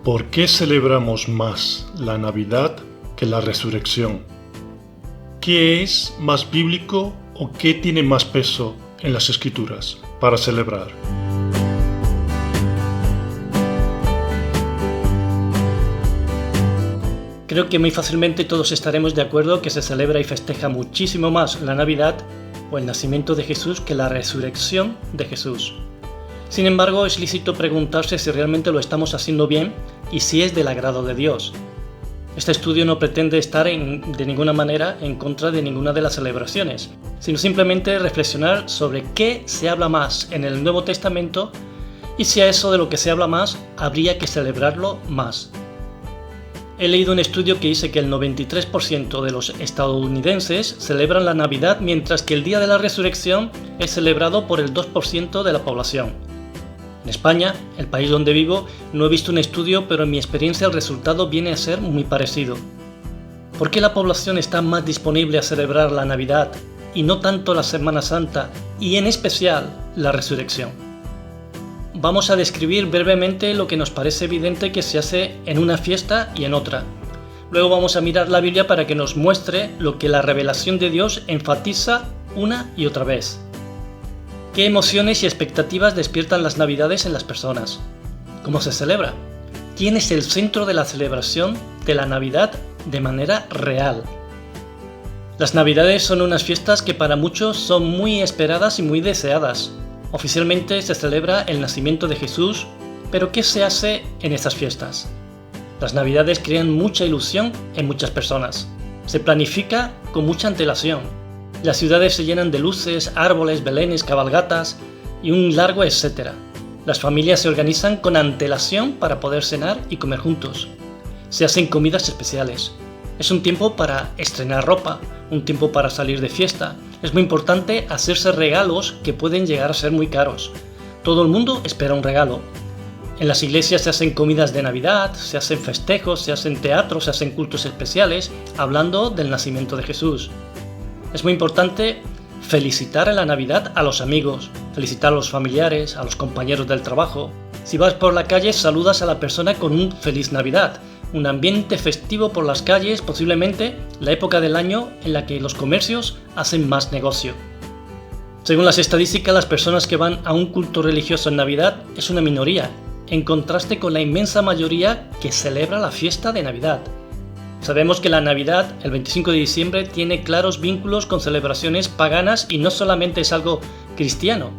¿Por qué celebramos más la Navidad que la resurrección? ¿Qué es más bíblico o qué tiene más peso en las Escrituras para celebrar? Creo que muy fácilmente todos estaremos de acuerdo que se celebra y festeja muchísimo más la Navidad o el nacimiento de Jesús que la resurrección de Jesús. Sin embargo, es lícito preguntarse si realmente lo estamos haciendo bien y si es del agrado de Dios. Este estudio no pretende estar de ninguna manera en contra de ninguna de las celebraciones, sino simplemente reflexionar sobre qué se habla más en el Nuevo Testamento y si a eso de lo que se habla más habría que celebrarlo más. He leído un estudio que dice que el 93% de los estadounidenses celebran la Navidad, mientras que el Día de la Resurrección es celebrado por el 2% de la población. En España, el país donde vivo, no he visto un estudio, pero en mi experiencia el resultado viene a ser muy parecido. ¿Por qué la población está más disponible a celebrar la Navidad y no tanto la Semana Santa y en especial la Resurrección? Vamos a describir brevemente lo que nos parece evidente que se hace en una fiesta y en otra. Luego vamos a mirar la Biblia para que nos muestre lo que la revelación de Dios enfatiza una y otra vez. ¿Qué emociones y expectativas despiertan las Navidades en las personas? ¿Cómo se celebra? ¿Quién es el centro de la celebración de la Navidad de manera real? Las Navidades son unas fiestas que para muchos son muy esperadas y muy deseadas. Oficialmente se celebra el nacimiento de Jesús, pero ¿qué se hace en estas fiestas? Las Navidades crean mucha ilusión en muchas personas. Se planifica con mucha antelación. Las ciudades se llenan de luces, árboles, belenes, cabalgatas y un largo etcétera. Las familias se organizan con antelación para poder cenar y comer juntos. Se hacen comidas especiales. Es un tiempo para estrenar ropa, un tiempo para salir de fiesta. Es muy importante hacerse regalos que pueden llegar a ser muy caros. Todo el mundo espera un regalo. En las iglesias se hacen comidas de Navidad, se hacen festejos, se hacen teatros, se hacen cultos especiales, hablando del nacimiento de Jesús. Es muy importante felicitar en la Navidad a los amigos, felicitar a los familiares, a los compañeros del trabajo. Si vas por la calle, saludas a la persona con un Feliz Navidad. Un ambiente festivo por las calles, posiblemente la época del año en la que los comercios hacen más negocio. Según las estadísticas, las personas que van a un culto religioso en Navidad es una minoría, en contraste con la inmensa mayoría que celebra la fiesta de Navidad. Sabemos que la Navidad, el 25 de diciembre, tiene claros vínculos con celebraciones paganas y no solamente es algo cristiano.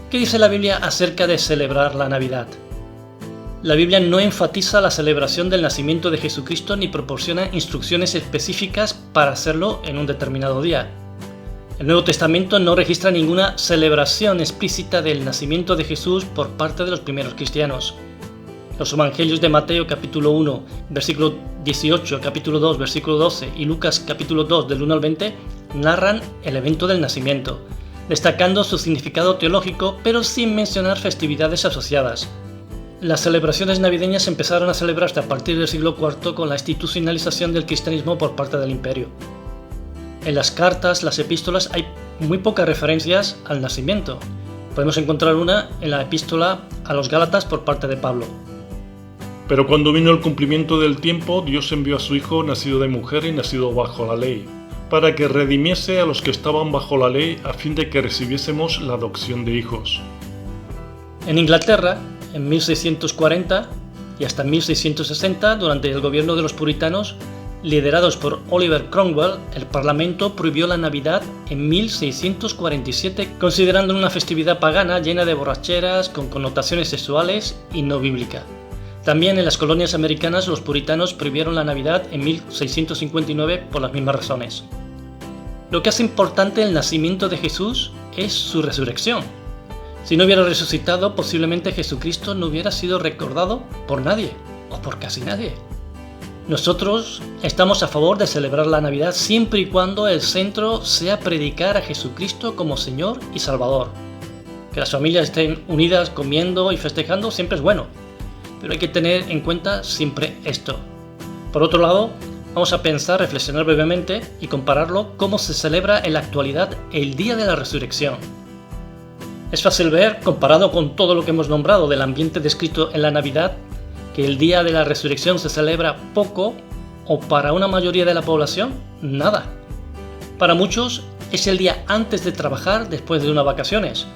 ¿Qué dice la Biblia acerca de celebrar la Navidad? La Biblia no enfatiza la celebración del nacimiento de Jesucristo ni proporciona instrucciones específicas para hacerlo en un determinado día. El Nuevo Testamento no registra ninguna celebración explícita del nacimiento de Jesús por parte de los primeros cristianos. Los Evangelios de Mateo capítulo 1, versículo 18, capítulo 2, versículo 12 y Lucas capítulo 2 del 1 al 20 narran el evento del nacimiento, destacando su significado teológico pero sin mencionar festividades asociadas. Las celebraciones navideñas empezaron a celebrarse a partir del siglo IV con la institucionalización del cristianismo por parte del imperio. En las cartas, las epístolas, hay muy pocas referencias al nacimiento. Podemos encontrar una en la epístola a los Gálatas por parte de Pablo. Pero cuando vino el cumplimiento del tiempo, Dios envió a su Hijo, nacido de mujer y nacido bajo la ley, para que redimiese a los que estaban bajo la ley, a fin de que recibiésemos la adopción de hijos. En Inglaterra, en 1640 y hasta 1660, durante el gobierno de los puritanos, liderados por Oliver Cromwell, el Parlamento prohibió la Navidad en 1647, considerándola una festividad pagana llena de borracheras, con connotaciones sexuales y no bíblica. También en las colonias americanas los puritanos prohibieron la Navidad en 1659 por las mismas razones. Lo que hace importante el nacimiento de Jesús es su resurrección. Si no hubiera resucitado, posiblemente Jesucristo no hubiera sido recordado por nadie, o por casi nadie. Nosotros estamos a favor de celebrar la Navidad siempre y cuando el centro sea predicar a Jesucristo como Señor y Salvador. Que las familias estén unidas comiendo y festejando siempre es bueno, pero hay que tener en cuenta siempre esto. Por otro lado, vamos a pensar, reflexionar brevemente y compararlo cómo se celebra en la actualidad el Día de la Resurrección. Es fácil ver, comparado con todo lo que hemos nombrado del ambiente descrito en la Navidad, ¿Que el día de la resurrección se celebra poco o para una mayoría de la población? Nada. Para muchos es el día antes de trabajar después de unas vacaciones.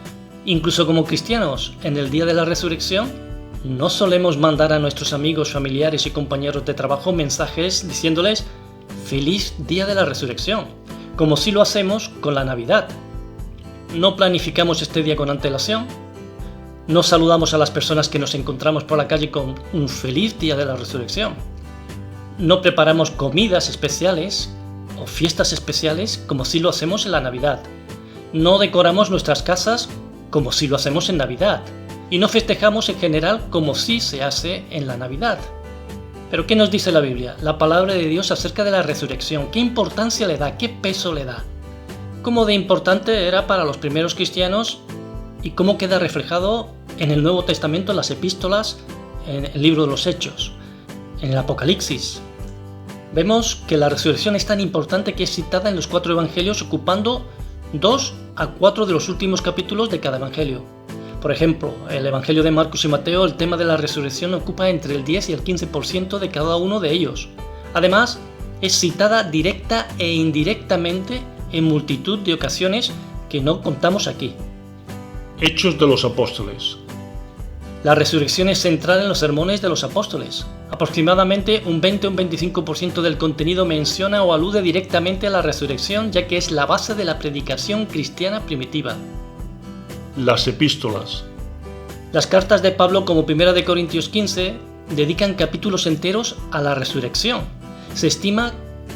Incluso como cristianos, en el día de la resurrección, no solemos mandar a nuestros amigos, familiares y compañeros de trabajo mensajes diciéndoles «Feliz día de la resurrección», como si lo hacemos con la Navidad. No planificamos este día con antelación. No saludamos a las personas que nos encontramos por la calle con un feliz día de la resurrección. No preparamos comidas especiales o fiestas especiales como si lo hacemos en la Navidad. No decoramos nuestras casas como si lo hacemos en Navidad. Y no festejamos en general como si se hace en la Navidad. Pero ¿qué nos dice la Biblia? La palabra de Dios acerca de la resurrección. ¿Qué importancia le da? ¿Qué peso le da? ¿Cómo de importante era para los primeros cristianos? ¿Y cómo queda reflejado en el Nuevo Testamento, en las epístolas, en el libro de los Hechos, en el Apocalipsis? Vemos que la resurrección es tan importante que es citada en los 4 evangelios, ocupando 2 a 4 de los últimos capítulos de cada evangelio. Por ejemplo, el Evangelio de Marcos y Mateo, el tema de la resurrección ocupa entre el 10 y el 15% de cada uno de ellos. Además, es citada directa e indirectamente en multitud de ocasiones que no contamos aquí. Hechos de los Apóstoles. La resurrección es central en los sermones de los apóstoles. Aproximadamente un 20 o un 25% del contenido menciona o alude directamente a la resurrección, ya que es la base de la predicación cristiana primitiva. Las epístolas. Las cartas de Pablo, como 1 de Corintios 15, dedican capítulos enteros a la resurrección. Se estima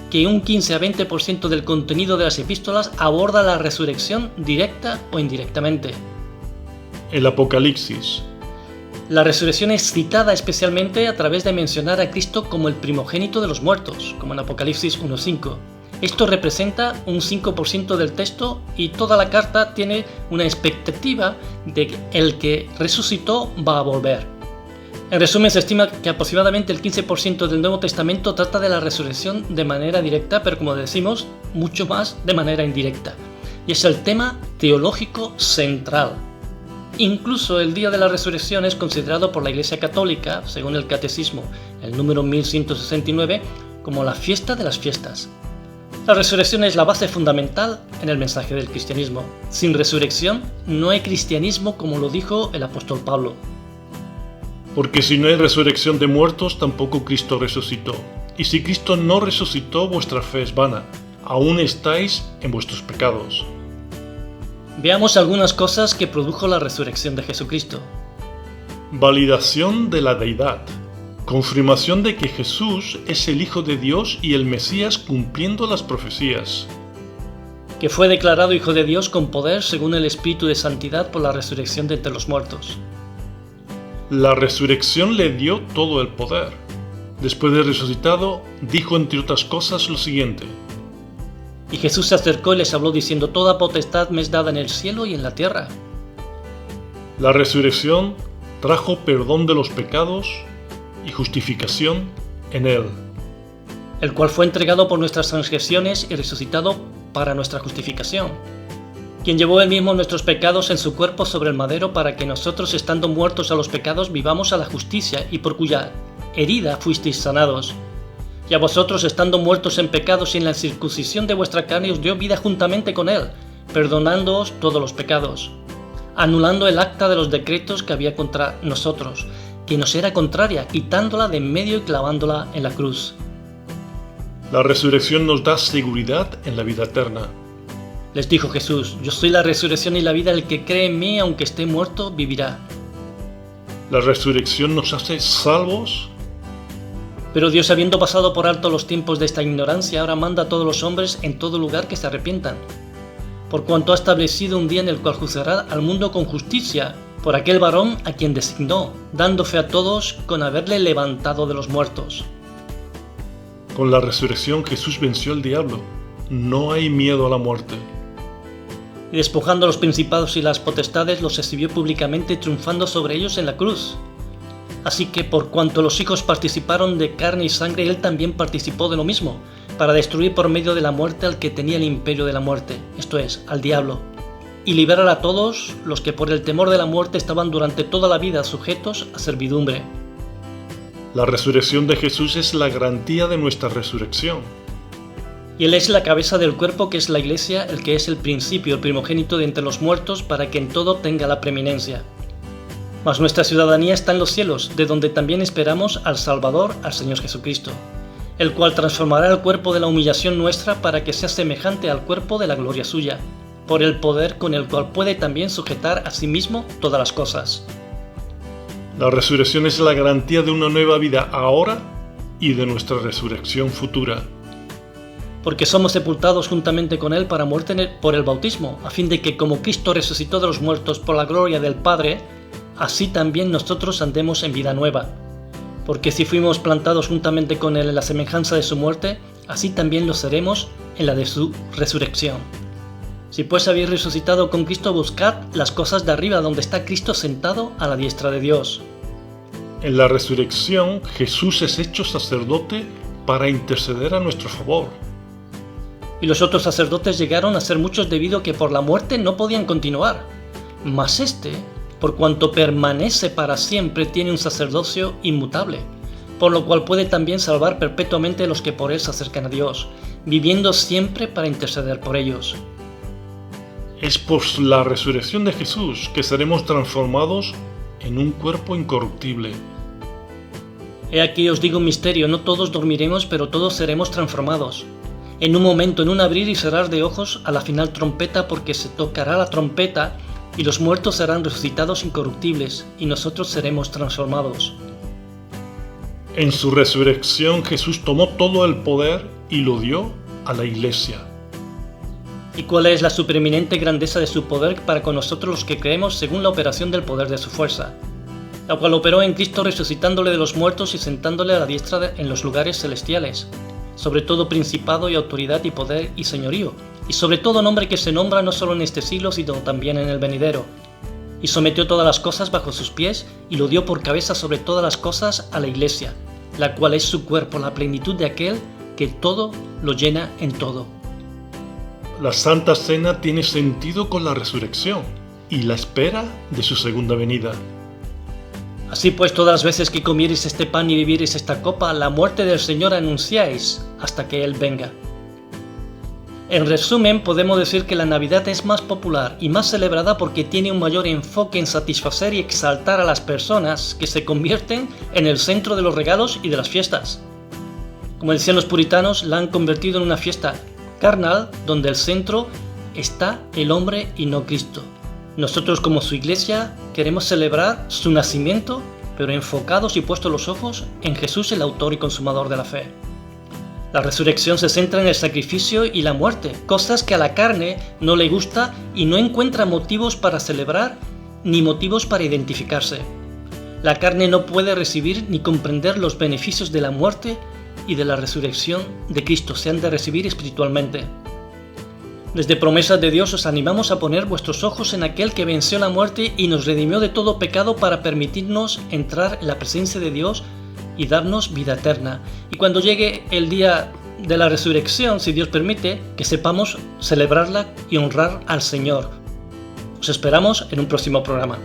que un 15 a 20% del contenido de las epístolas aborda la resurrección directa o indirectamente. El Apocalipsis. La resurrección es citada especialmente a través de mencionar a Cristo como el primogénito de los muertos, como en Apocalipsis 1:5. Esto representa un 5% del texto y toda la carta tiene una expectativa de que el que resucitó va a volver. En resumen, se estima que aproximadamente el 15% del Nuevo Testamento trata de la resurrección de manera directa, pero como decimos, mucho más de manera indirecta. Y es el tema teológico central. Incluso el día de la resurrección es considerado por la Iglesia Católica, según el Catecismo, el número 1169, como la fiesta de las fiestas. La resurrección es la base fundamental en el mensaje del cristianismo. Sin resurrección no hay cristianismo, como lo dijo el apóstol Pablo. Porque si no hay resurrección de muertos, tampoco Cristo resucitó. Y si Cristo no resucitó, vuestra fe es vana. Aún estáis en vuestros pecados. Veamos algunas cosas que produjo la resurrección de Jesucristo. Validación de la deidad. Confirmación de que Jesús es el Hijo de Dios y el Mesías cumpliendo las profecías. Que fue declarado Hijo de Dios con poder según el Espíritu de Santidad por la resurrección de entre los muertos. La resurrección le dio todo el poder. Después de resucitado, dijo entre otras cosas lo siguiente. Y Jesús se acercó y les habló diciendo: Toda potestad me es dada en el cielo y en la tierra. La resurrección trajo perdón de los pecados y justificación en él, el cual fue entregado por nuestras transgresiones y resucitado para nuestra justificación, quien llevó él mismo nuestros pecados en su cuerpo sobre el madero para que nosotros, estando muertos a los pecados, vivamos a la justicia, y por cuya herida fuisteis sanados. Y a vosotros, estando muertos en pecados y en la circuncisión de vuestra carne, os dio vida juntamente con él, perdonándoos todos los pecados, anulando el acta de los decretos que había contra nosotros, que nos era contraria, quitándola de en medio y clavándola en la cruz. La resurrección nos da seguridad en la vida eterna. Les dijo Jesús: Yo soy la resurrección y la vida, el que cree en mí, aunque esté muerto, vivirá. La resurrección nos hace salvos. Pero Dios, habiendo pasado por alto los tiempos de esta ignorancia, ahora manda a todos los hombres en todo lugar que se arrepientan, por cuanto ha establecido un día en el cual juzgará al mundo con justicia, por aquel varón a quien designó, dando fe a todos con haberle levantado de los muertos. Con la resurrección Jesús venció al diablo. No hay miedo a la muerte. Y despojando a los principados y las potestades, los exhibió públicamente, triunfando sobre ellos en la cruz. Así que por cuanto los hijos participaron de carne y sangre, él también participó de lo mismo, para destruir por medio de la muerte al que tenía el imperio de la muerte, esto es, al diablo, y liberar a todos los que por el temor de la muerte estaban durante toda la vida sujetos a servidumbre. La resurrección de Jesús es la garantía de nuestra resurrección. Y Él es la cabeza del cuerpo, que es la Iglesia, el que es el principio, el primogénito de entre los muertos, para que en todo tenga la preeminencia. Mas nuestra ciudadanía está en los cielos, de donde también esperamos al Salvador, al Señor Jesucristo, el cual transformará el cuerpo de la humillación nuestra para que sea semejante al cuerpo de la gloria suya, por el poder con el cual puede también sujetar a sí mismo todas las cosas. La resurrección es la garantía de una nueva vida ahora y de nuestra resurrección futura. Porque somos sepultados juntamente con Él para muerte por el bautismo, a fin de que como Cristo resucitó de los muertos por la gloria del Padre, así también nosotros andemos en vida nueva. Porque si fuimos plantados juntamente con Él en la semejanza de su muerte, así también lo seremos en la de su resurrección. Si pues habéis resucitado con Cristo, buscad las cosas de arriba, donde está Cristo sentado a la diestra de Dios. En la resurrección, Jesús es hecho sacerdote para interceder a nuestro favor. Y los otros sacerdotes llegaron a ser muchos debido a que por la muerte no podían continuar. Mas este, por cuanto permanece para siempre, tiene un sacerdocio inmutable, por lo cual puede también salvar perpetuamente a los que por Él se acercan a Dios, viviendo siempre para interceder por ellos. Es por la resurrección de Jesús que seremos transformados en un cuerpo incorruptible. He aquí os digo un misterio, no todos dormiremos, pero todos seremos transformados. En un momento, en un abrir y cerrar de ojos, a la final trompeta, porque se tocará la trompeta, y los muertos serán resucitados incorruptibles, y nosotros seremos transformados. En su resurrección Jesús tomó todo el poder y lo dio a la Iglesia. ¿Y cuál es la supereminente grandeza de su poder para con nosotros los que creemos según la operación del poder de su fuerza? La cual operó en Cristo resucitándole de los muertos y sentándole a la diestra en los lugares celestiales, sobre todo principado y autoridad y poder y señorío, y sobre todo nombre que se nombra no solo en este siglo, sino también en el venidero. Y sometió todas las cosas bajo sus pies, y lo dio por cabeza sobre todas las cosas a la Iglesia, la cual es su cuerpo, la plenitud de aquel que todo lo llena en todo. La Santa Cena tiene sentido con la resurrección y la espera de su segunda venida. Así pues, todas las veces que comiereis este pan y bebiereis esta copa, la muerte del Señor anunciáis hasta que Él venga. En resumen, podemos decir que la Navidad es más popular y más celebrada porque tiene un mayor enfoque en satisfacer y exaltar a las personas que se convierten en el centro de los regalos y de las fiestas. Como decían los puritanos, la han convertido en una fiesta carnal donde el centro está el hombre y no Cristo. Nosotros como su Iglesia queremos celebrar su nacimiento, pero enfocados y puestos los ojos en Jesús, el autor y consumador de la fe. La resurrección se centra en el sacrificio y la muerte, cosas que a la carne no le gusta y no encuentra motivos para celebrar ni motivos para identificarse. La carne no puede recibir ni comprender los beneficios de la muerte y de la resurrección de Cristo, se han de recibir espiritualmente. Desde promesas de Dios os animamos a poner vuestros ojos en aquel que venció la muerte y nos redimió de todo pecado para permitirnos entrar en la presencia de Dios y darnos vida eterna. Y cuando llegue el día de la resurrección, si Dios permite, que sepamos celebrarla y honrar al Señor. Os esperamos en un próximo programa.